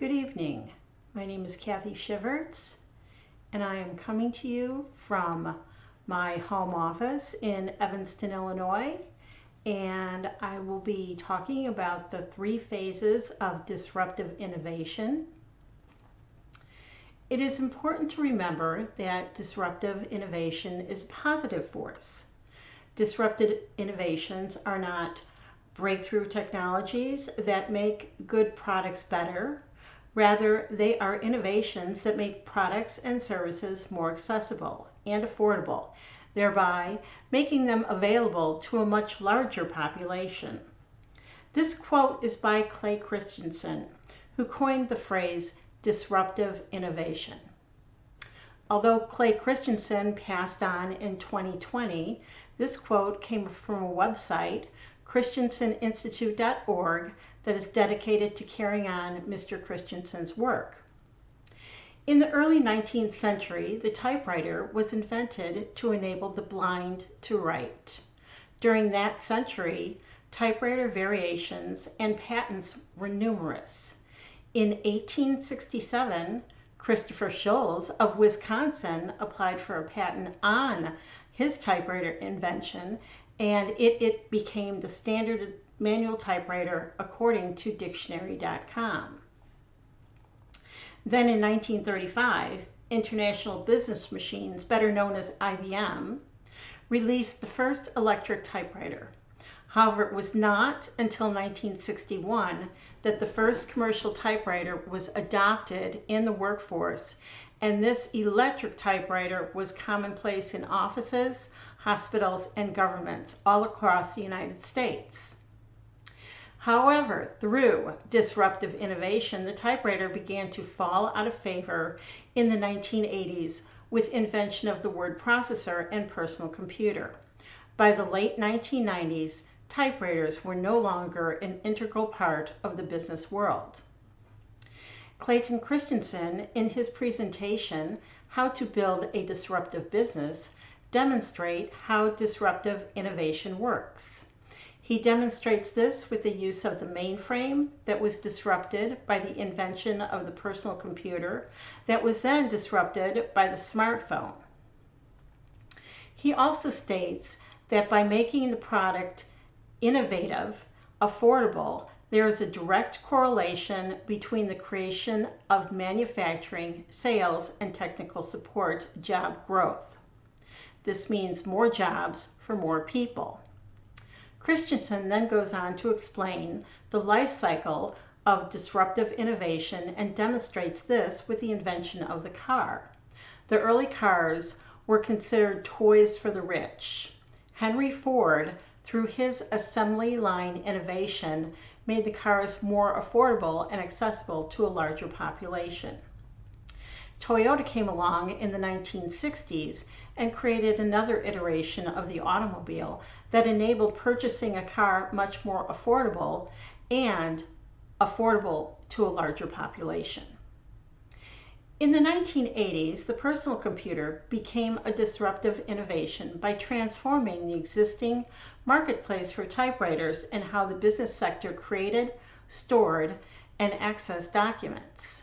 Good evening. My name is Kathy Shiverts, and I am coming to you from my home office in Evanston, Illinois, and I will be talking about the 3 phases of disruptive innovation. It is important to remember that disruptive innovation is a positive force. Disruptive innovations are not breakthrough technologies that make good products better. Rather, they are innovations that make products and services more accessible and affordable, thereby making them available to a much larger population. This quote is by Clay Christensen, who coined the phrase disruptive innovation. Although Clay Christensen passed on in 2020, this quote came from a website, christenseninstitute.org, that is dedicated to carrying on Mr. Christensen's work. In the early 19th century, the typewriter was invented to enable the blind to write. During that century, typewriter variations and patents were numerous. In 1867, Christopher Sholes of Wisconsin applied for a patent on his typewriter invention, and it became the standard manual typewriter according to dictionary.com. Then in 1935, International Business Machines, better known as IBM, released the first electric typewriter. However, it was not until 1961 that the first commercial typewriter was adopted in the workforce, and this electric typewriter was commonplace in offices, hospitals, and governments all across the United States. However, through disruptive innovation, the typewriter began to fall out of favor in the 1980s with invention of the word processor and personal computer. By the late 1990s, typewriters were no longer an integral part of the business world. Clayton Christensen, in his presentation, How to Build a Disruptive Business, demonstrate how disruptive innovation works. He demonstrates this with the use of the mainframe that was disrupted by the invention of the personal computer that was then disrupted by the smartphone. He also states that by making the product innovative, affordable, there is a direct correlation between the creation of manufacturing, sales, and technical support job growth. This means more jobs for more people. Christensen then goes on to explain the life cycle of disruptive innovation and demonstrates this with the invention of the car. The early cars were considered toys for the rich. Henry Ford, through his assembly line innovation, made the cars more affordable and accessible to a larger population. Toyota came along in the 1960s and created another iteration of the automobile that enabled purchasing a car much more affordable and affordable to a larger population. In the 1980s, the personal computer became a disruptive innovation by transforming the existing marketplace for typewriters and how the business sector created, stored, and accessed documents.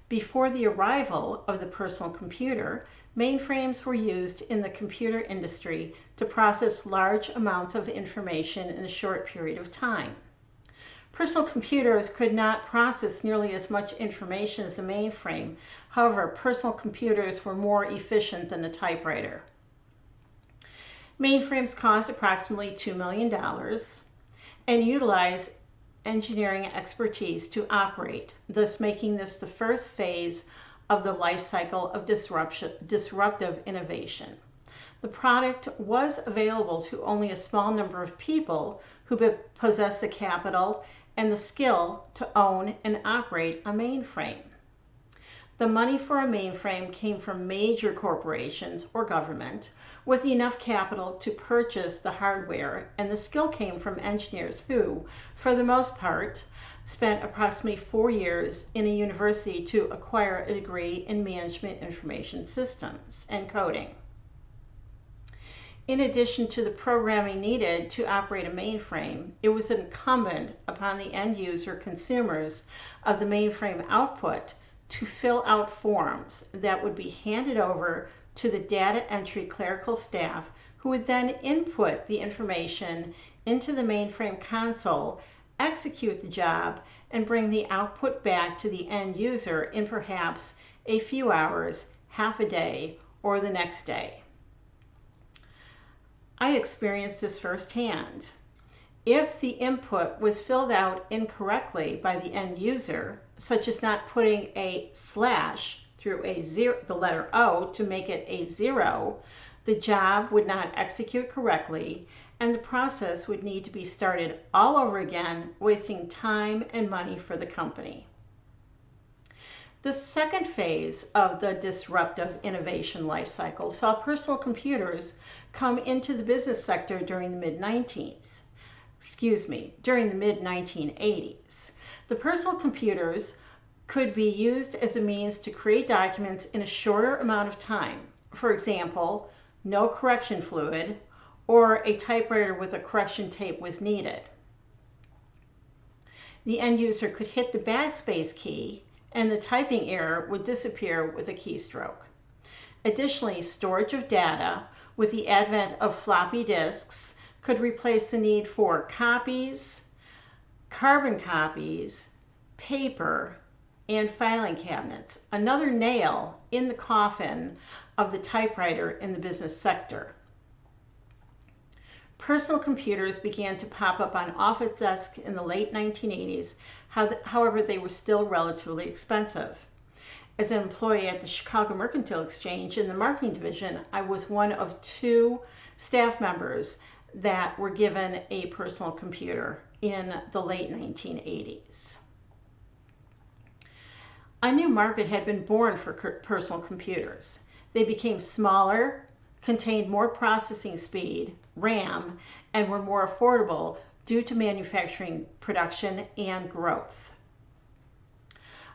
Before the arrival of the personal computer, mainframes were used in the computer industry to process large amounts of information in a short period of time. Personal computers could not process nearly as much information as a mainframe. However, personal computers were more efficient than a typewriter. Mainframes cost approximately $2 million and utilize engineering expertise to operate, thus making this the first phase of the life cycle of disruptive innovation. The product was available to only a small number of people who possessed the capital and the skill to own and operate a mainframe. The money for a mainframe came from major corporations or government with enough capital to purchase the hardware, and the skill came from engineers who, for the most part, spent approximately 4 years in a university to acquire a degree in management information systems and coding. In addition to the programming needed to operate a mainframe, it was incumbent upon the end user consumers of the mainframe output to fill out forms that would be handed over to the data entry clerical staff, who would then input the information into the mainframe console, execute the job, and bring the output back to the end user in perhaps a few hours, half a day, or the next day. I experienced this firsthand. If the input was filled out incorrectly by the end user, such as not putting a slash through the letter O to make it a 0, the job would not execute correctly, and the process would need to be started all over again, wasting time and money for the company. The second phase of the disruptive innovation life cycle saw personal computers come into the business sector during the mid-1980s. The personal computers could be used as a means to create documents in a shorter amount of time. For example, no correction fluid or a typewriter with a correction tape was needed. The end user could hit the backspace key and the typing error would disappear with a keystroke. Additionally, storage of data with the advent of floppy disks could replace the need for copies, carbon copies, paper, and filing cabinets, another nail in the coffin of the typewriter in the business sector. Personal computers began to pop up on office desks in the late 1980s. However, they were still relatively expensive. As an employee at the Chicago Mercantile Exchange in the marketing division, I was one of 2 staff members that were given a personal computer in the late 1980s. A new market had been born for personal computers. They became smaller, contained more processing speed, RAM, and were more affordable due to manufacturing production and growth.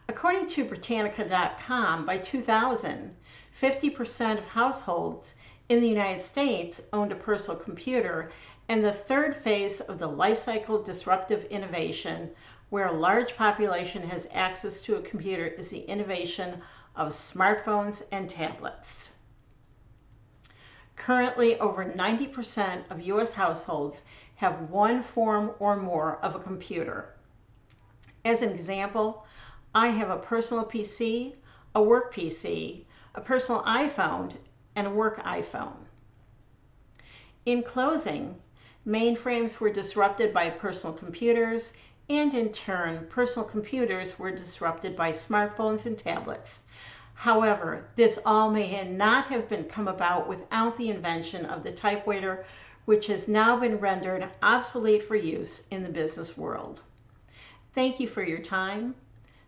According to Britannica.com, by 2000, 50% of households in the United States owned a personal computer, and the third phase of the life cycle disruptive innovation, where a large population has access to a computer, is the innovation of smartphones and tablets. Currently, over 90% of U.S. households have one form or more of a computer. As an example, I have a personal PC, a work PC, a personal iPhone, and a work iPhone. In closing, mainframes were disrupted by personal computers, and in turn, personal computers were disrupted by smartphones and tablets. However, this all may not have come about without the invention of the typewriter, which has now been rendered obsolete for use in the business world. Thank you for your time.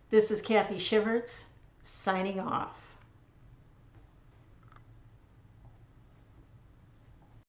This is Kathy Shiverts, signing off.